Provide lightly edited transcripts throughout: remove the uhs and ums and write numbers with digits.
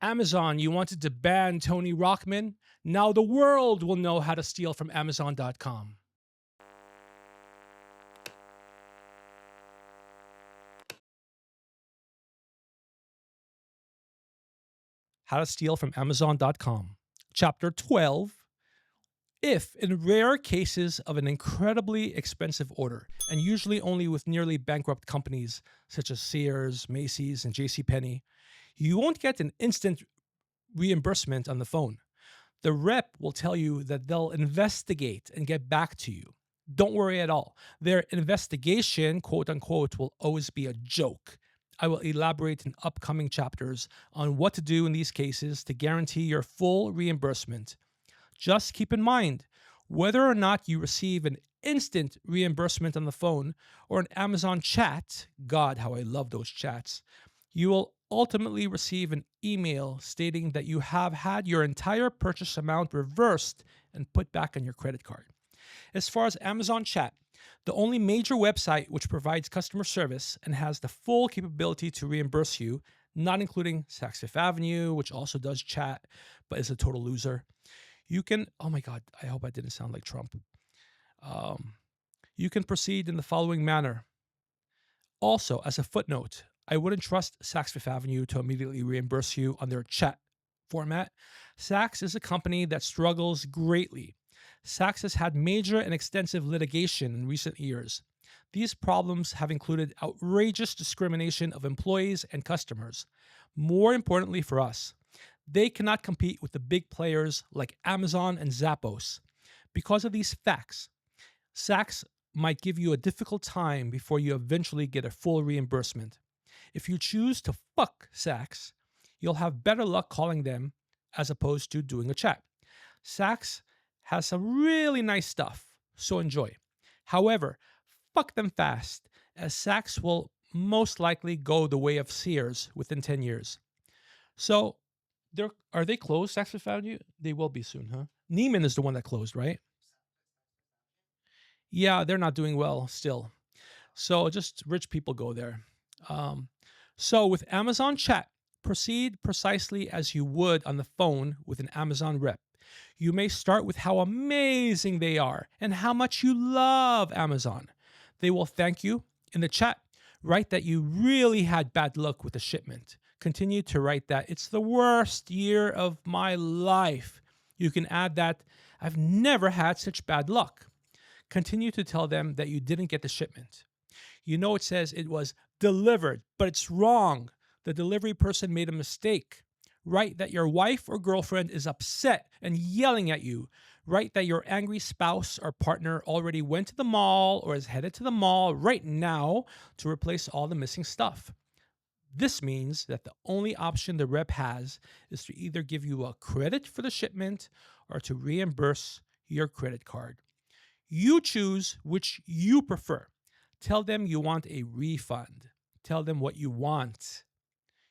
Amazon, you wanted to ban Tony Rockman? Now the world will know how to steal from Amazon.com. How to steal from Amazon.com. Chapter 12. If, in rare cases of an incredibly expensive order, and usually only with nearly bankrupt companies such as Sears, Macy's, and JCPenney, you won't get an instant reimbursement on the phone. The rep will tell you that they'll investigate and get back to you. Don't worry at all. Their investigation, quote unquote, will always be a joke. I will elaborate in upcoming chapters on what to do in these cases to guarantee your full reimbursement. Just keep in mind, whether or not you receive an instant reimbursement on the phone or an Amazon chat, God, how I love those chats, you will ultimately receive an email stating that you have had your entire purchase amount reversed and put back on your credit card. As far as Amazon Chat, the only major website which provides customer service and has the full capability to reimburse you, not including Saks Fifth Avenue, which also does chat but is a total loser. You can, oh my God, I hope I didn't sound like Trump. You can proceed in the following manner. Also, as a footnote, I wouldn't trust Saks Fifth Avenue to immediately reimburse you on their chat format. Saks is a company that struggles greatly. Saks has had major and extensive litigation in recent years. These problems have included outrageous discrimination of employees and customers. More importantly for us, they cannot compete with the big players like Amazon and Zappos. Because of these facts, Saks might give you a difficult time before you eventually get a full reimbursement. If you choose to fuck Saks, you'll have better luck calling them as opposed to doing a chat. Saks has some really nice stuff, so enjoy. However, fuck them fast, as Saks will most likely go the way of Sears within 10 years. So, are they closed, Saks Fifth Avenue? They will be soon, huh? Neiman is the one that closed, right? Yeah, they're not doing well still. So just rich people go there. So with Amazon Chat, proceed precisely as you would on the phone with an Amazon rep. You may start with how amazing they are and how much you love Amazon. They will thank you. In the chat, write that you really had bad luck with the shipment. Continue to write that it's the worst year of my life. You can add that I've never had such bad luck. Continue to tell them that you didn't get the shipment. You know it says it was delivered, but it's wrong. The delivery person made a mistake. Write that your wife or girlfriend is upset and yelling at you. Write that your angry spouse or partner already went to the mall or is headed to the mall right now to replace all the missing stuff. This means that the only option the rep has is to either give you a credit for the shipment or to reimburse your credit card. You choose which you prefer. Tell them you want a refund. Tell them what you want.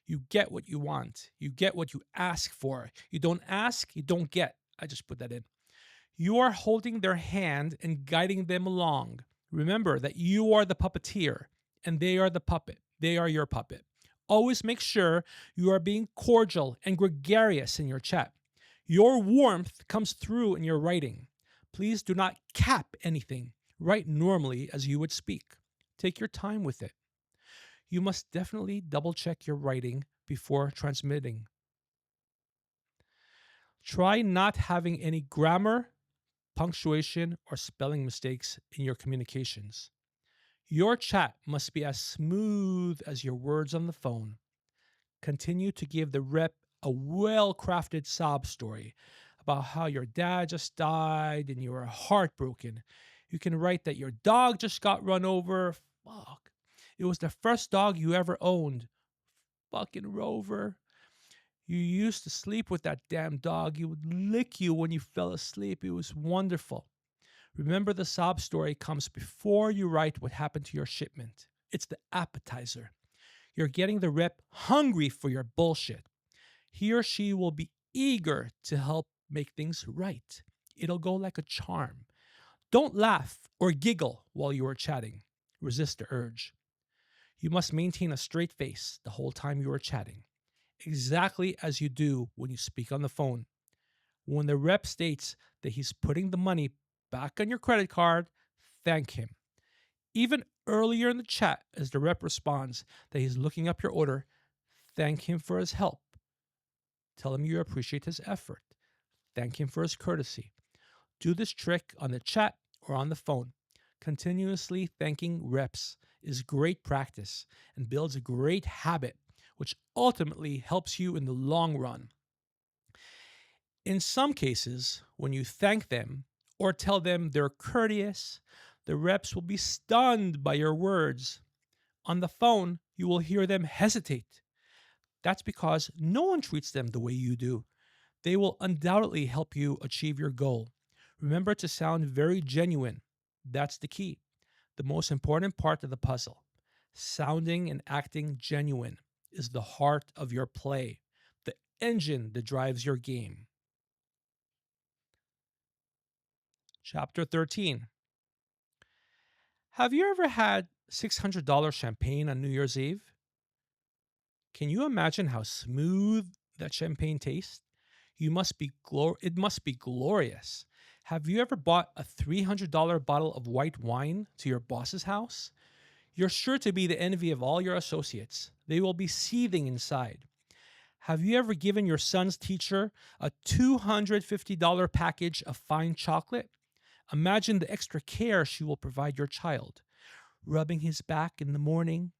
You get what you want. You get what you ask for. You don't ask, you don't get. I just put that in. You are holding their hand and guiding them along. Remember that you are the puppeteer and they are the puppet. They are your puppet. Always make sure you are being cordial and gregarious in your chat. Your warmth comes through in your writing. Please do not cap anything. Write normally as you would speak. Take your time with it. You must definitely double check your writing before transmitting. Try not having any grammar, punctuation, or spelling mistakes in your communications. Your chat must be as smooth as your words on the phone. Continue to give the rep a well-crafted sob story about how your dad just died and you are heartbroken. You can write that your dog just got run over. Fuck. It was the first dog you ever owned. Fucking Rover. You used to sleep with that damn dog. He would lick you when you fell asleep. It was wonderful. Remember, the sob story comes before you write what happened to your shipment. It's the appetizer. You're getting the rep hungry for your bullshit. He or she will be eager to help make things right. It'll go like a charm. Don't laugh or giggle while you are chatting. Resist the urge. You must maintain a straight face the whole time you are chatting. exactly as you do when you speak on the phone. When the rep states that he's putting the money back on your credit card, thank him. Even earlier in the chat, as the rep responds that he's looking up your order, thank him for his help. Tell him you appreciate his effort. Thank him for his courtesy. Do this trick on the chat or on the phone. Continuously thanking reps is great practice and builds a great habit, which ultimately helps you in the long run. In some cases, when you thank them or tell them they're courteous, the reps will be stunned by your words. On the phone, you will hear them hesitate. That's because no one treats them the way you do. They will undoubtedly help you achieve your goal. Remember to sound very genuine. That's the key. The most important part of the puzzle. Sounding and acting genuine is the heart of your play, the engine that drives your game. Chapter 13. Have you ever had $600 champagne on New Year's Eve? Can you imagine how smooth that champagne tastes? It must be glorious. Have you ever bought a $300 bottle of white wine to your boss's house? You're sure to be the envy of all your associates. They will be seething inside. Have you ever given your son's teacher a $250 package of fine chocolate? Imagine the extra care she will provide your child, rubbing his back in the morning,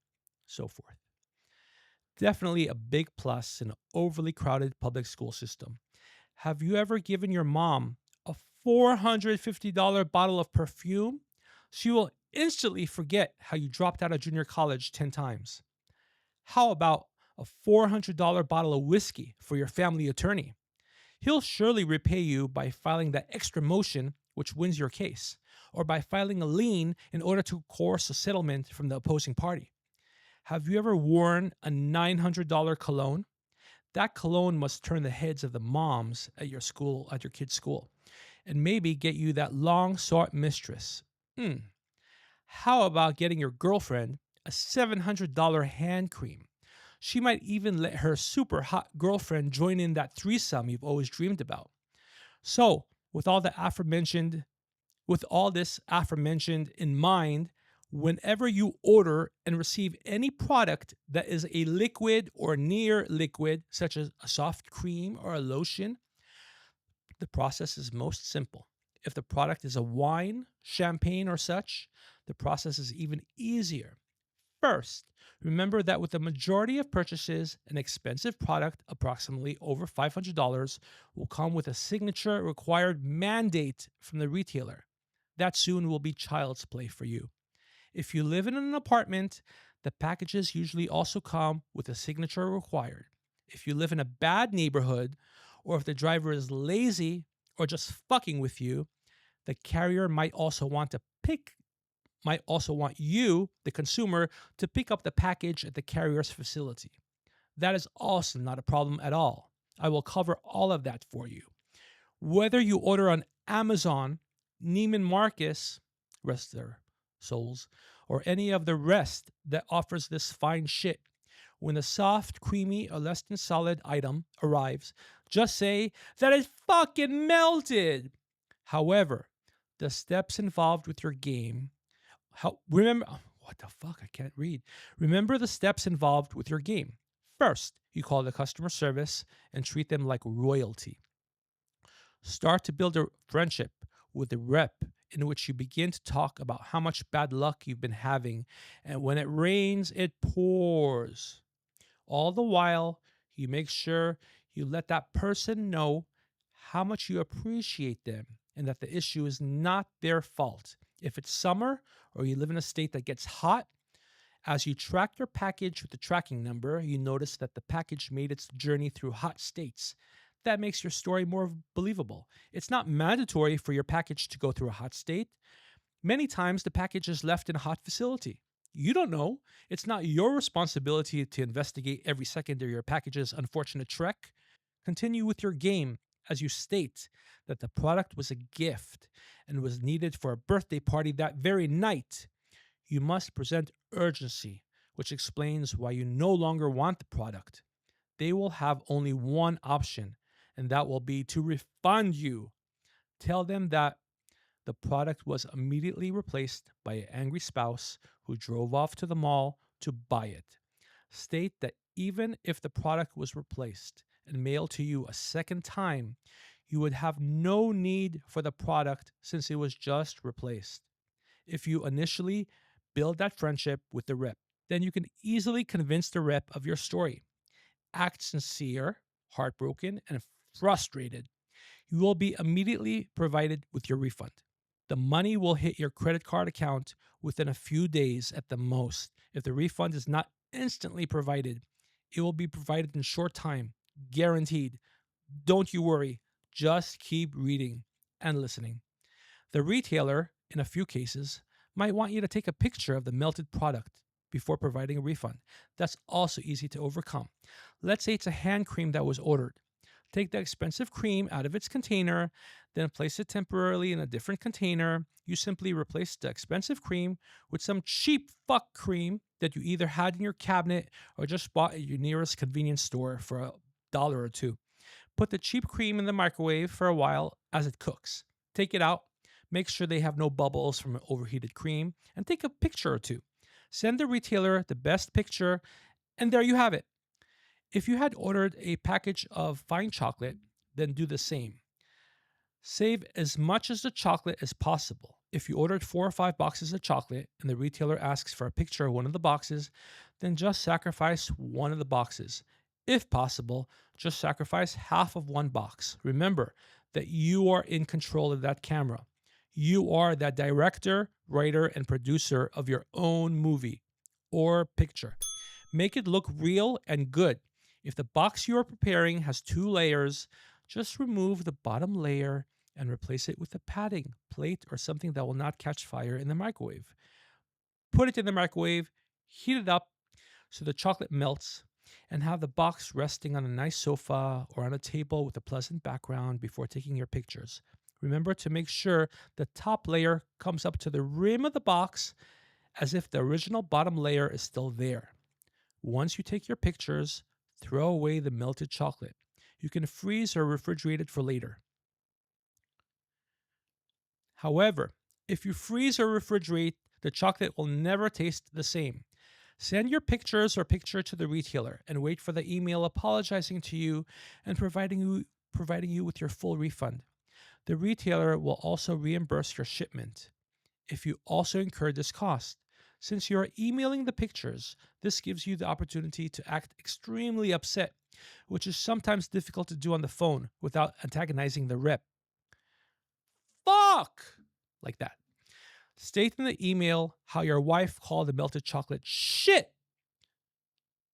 so forth. Definitely a big plus in an overly crowded public school system. Have you ever given your mom a $450 bottle of perfume? She will instantly forget how you dropped out of junior college 10 times. How about a $400 bottle of whiskey for your family attorney? He'll surely repay you by filing that extra motion which wins your case, or by filing a lien in order to coerce a settlement from the opposing party. Have you ever worn a $900 cologne? That cologne must turn the heads of the moms at your school, at your kid's school, and maybe get you that long sought mistress. How about getting your girlfriend a $700 hand cream? She might even let her super hot girlfriend join in that threesome you've always dreamed about. So, with all this aforementioned in mind, whenever you order and receive any product that is a liquid or near liquid, such as a soft cream or a lotion, the process is most simple. If the product is a wine, champagne, or such, the process is even easier. First, remember that with the majority of purchases, an expensive product, approximately over $500, will come with a signature required mandate from the retailer. That soon will be child's play for you. If you live in an apartment, the packages usually also come with a signature required. If you live in a bad neighborhood, or if the driver is lazy or just fucking with you, the carrier might also want you, the consumer, to pick up the package at the carrier's facility. That is also not a problem at all. I will cover all of that for you. Whether you order on Amazon, Neiman Marcus, rest their souls, or any of the rest that offers this fine shit, when the soft, creamy, or less than solid item arrives, just say that it fucking melted. However, the steps involved with your game remember the steps involved with your game. First, you call the customer service and treat them like royalty. Start to build a friendship with the rep in which you begin to talk about how much bad luck you've been having, and when it rains, it pours. All the while, you make sure you let that person know how much you appreciate them and that the issue is not their fault. If it's summer or you live in a state that gets hot, as you track your package with the tracking number, you notice that the package made its journey through hot states. That makes your story more believable. It's not mandatory for your package to go through a hot state. Many times the package is left in a hot facility. You don't know. It's not your responsibility to investigate every second of your package's unfortunate trek. Continue with your game as you state that the product was a gift and was needed for a birthday party that very night. You must present urgency, which explains why you no longer want the product. they will have only one option, and that will be to refund you. Tell them that the product was immediately replaced by an angry spouse who drove off to the mall to buy it. State that even if the product was replaced and mailed to you a second time, you would have no need for the product since it was just replaced. If you initially build that friendship with the rep, then you can easily convince the rep of your story. Act sincere, heartbroken, and frustrated. You will be immediately provided with your refund. The money will hit your credit card account within a few days at the most. If the refund is not instantly provided, it will be provided in short time, guaranteed. Don't you worry, just keep reading and listening. The retailer, in a few cases, might want you to take a picture of the melted product before providing a refund. That's also easy to overcome. Let's say it's a hand cream that was ordered. Take the expensive cream out of its container, then place it temporarily in a different container. You simply replace the expensive cream with some cheap fuck cream that you either had in your cabinet or just bought at your nearest convenience store for $1 or $2. Put the cheap cream in the microwave for a while as it cooks. Take it out, make sure they have no bubbles from an overheated cream, and take a picture or two. Send the retailer the best picture, and there you have it. If you had ordered a package of fine chocolate, then do the same. Save as much as the chocolate as possible. If you ordered 4 or 5 boxes of chocolate and the retailer asks for a picture of one of the boxes, then just sacrifice one of the boxes. If possible, just sacrifice half of one box. Remember that you are in control of that camera. You are that director, writer, and producer of your own movie or picture. Make it look real and good. If the box you are preparing has 2 layers, just remove the bottom layer and replace it with a padding, plate, or something that will not catch fire in the microwave. Put it in the microwave, heat it up so the chocolate melts, and have the box resting on a nice sofa or on a table with a pleasant background before taking your pictures. Remember to make sure the top layer comes up to the rim of the box as if the original bottom layer is still there. Once you take your pictures, throw away the melted chocolate. You can freeze or refrigerate it for later. However, if you freeze or refrigerate, the chocolate will never taste the same. Send your pictures or picture to the retailer and wait for the email apologizing to you and providing you with your full refund. The retailer will also reimburse your shipment if you also incur this cost. Since you are emailing the pictures, this gives you the opportunity to act extremely upset, which is sometimes difficult to do on the phone without antagonizing the rep. Fuck! Like that. State in the email how your wife called the melted chocolate shit.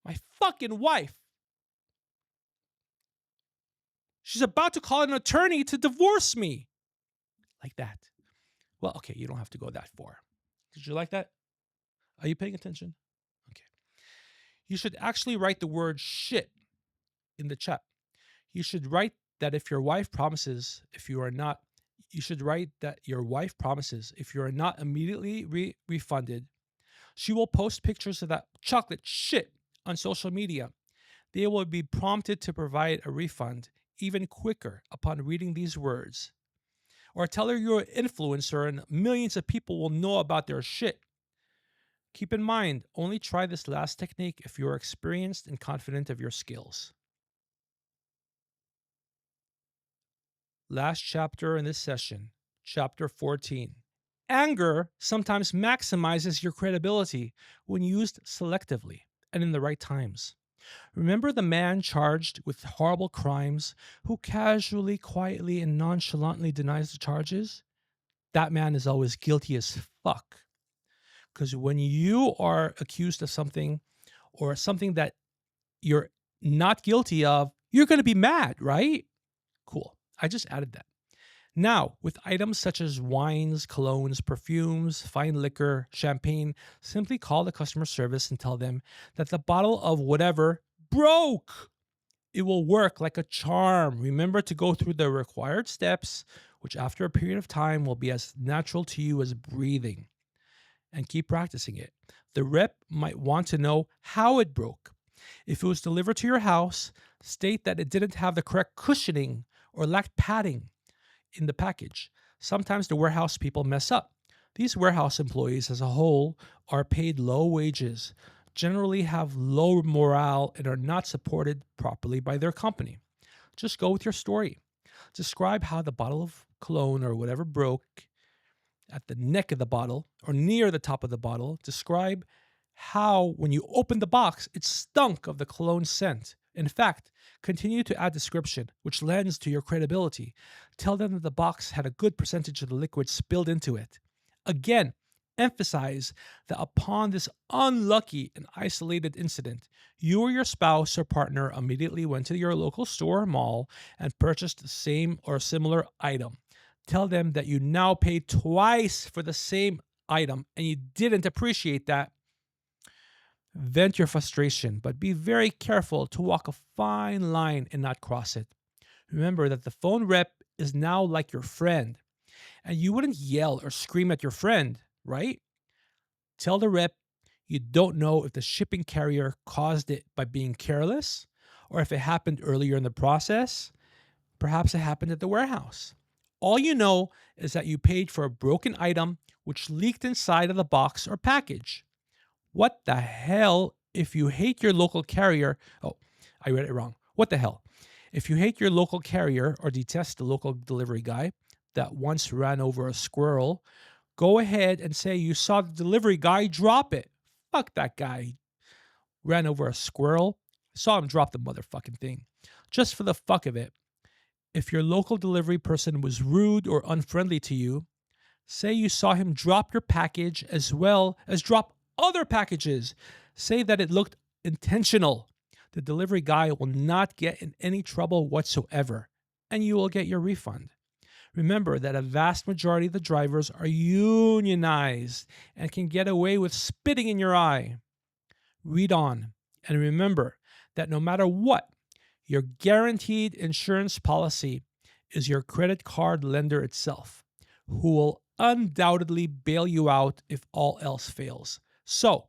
My fucking wife. She's about to call an attorney to divorce me. Like that. Well, okay, you don't have to go that far. Did you like that? Are you paying attention? Okay. You should actually write the word shit in the chat. You should write that if your wife promises, if you are not, you should write that your wife promises if you are not immediately refunded, she will post pictures of that chocolate shit on social media. They will be prompted to provide a refund even quicker upon reading these words. Or tell her you're an influencer and millions of people will know about their shit. Keep in mind, only try this last technique if you are experienced and confident of your skills. Last chapter in this session, chapter 14. Anger sometimes maximizes your credibility when used selectively and in the right times. Remember the man charged with horrible crimes who casually, quietly, and nonchalantly denies the charges? That man is always guilty as fuck. Because when you are accused of something or something that you're not guilty of, you're going to be mad, right? Cool. I just added that. Now, with items such as wines, colognes, perfumes, fine liquor, champagne, simply call the customer service and tell them that the bottle of whatever broke. It will work like a charm. Remember to go through the required steps, which after a period of time will be as natural to you as breathing. And keep practicing it. The rep might want to know how it broke. If it was delivered to your house, state that it didn't have the correct cushioning or lacked padding in the package. Sometimes the warehouse people mess up. These warehouse employees, as a whole, are paid low wages, generally have low morale, and are not supported properly by their company. Just go with your story. Describe how the bottle of cologne or whatever broke at the neck of the bottle or near the top of the bottle. Describe how, when you opened the box, it stunk of the cologne scent. In fact, continue to add description, which lends to your credibility. Tell them that the box had a good percentage of the liquid spilled into it. Again, emphasize that upon this unlucky and isolated incident, you or your spouse or partner immediately went to your local store or mall and purchased the same or similar item. Tell them that you now paid twice for the same item and you didn't appreciate that. Vent your frustration, but be very careful to walk a fine line and not cross it. Remember that the phone rep is now like your friend, and you wouldn't yell or scream at your friend, right? Tell the rep you don't know if the shipping carrier caused it by being careless or if it happened earlier in the process. Perhaps it happened at the warehouse. All you know is that you paid for a broken item which leaked inside of the box or package. What the hell if you hate your local carrier? Oh, I read it wrong. What the hell? If you hate your local carrier or detest the local delivery guy that once ran over a squirrel, go ahead and say you saw the delivery guy drop it. Fuck that guy. Ran over a squirrel. Saw him drop the motherfucking thing. Just for the fuck of it. If your local delivery person was rude or unfriendly to you, say you saw him drop your package as well as drop other packages. Say that it looked intentional. The delivery guy will not get in any trouble whatsoever, and you will get your refund. Remember that a vast majority of the drivers are unionized and can get away with spitting in your eye. Read on, and remember that no matter what, your guaranteed insurance policy is your credit card lender itself, who will undoubtedly bail you out if all else fails. So,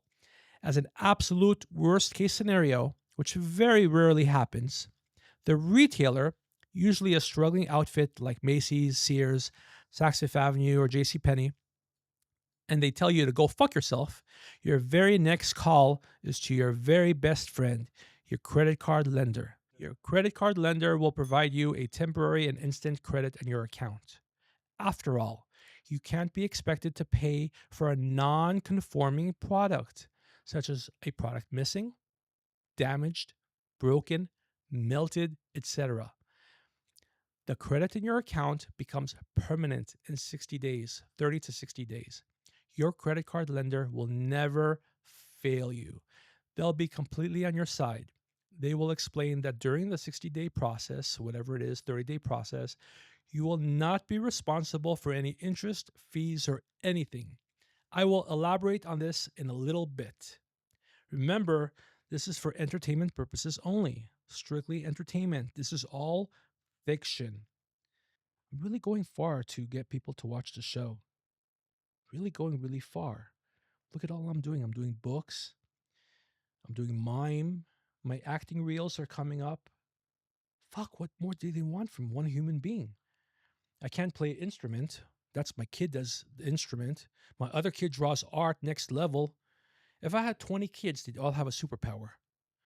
as an absolute worst case scenario, which very rarely happens, the retailer, usually a struggling outfit like Macy's, Sears, Saks Fifth Avenue, or JCPenney, and they tell you to go fuck yourself, your very next call is to your very best friend, your credit card lender. Your credit card lender will provide you a temporary and instant credit on your account. After all, you can't be expected to pay for a non-conforming product, such as a product missing, damaged, broken, melted, etc. The credit in your account becomes permanent in 60 days, 30 to 60 days. Your credit card lender will never fail you. They'll be completely on your side. They will explain that during the 60-day process, whatever it is, 30-day process, you will not be responsible for any interest, fees, or anything. I will elaborate on this in a little bit. Remember, this is for entertainment purposes only. Strictly entertainment. This is all fiction. I'm really going far to get people to watch the show. Really going really far. Look at all I'm doing. I'm doing books. I'm doing mime. My acting reels are coming up. Fuck, what more do they want from one human being? I can't play an instrument. That's my kid does the instrument. My other kid draws art next level. If I had 20 kids, they'd all have a superpower.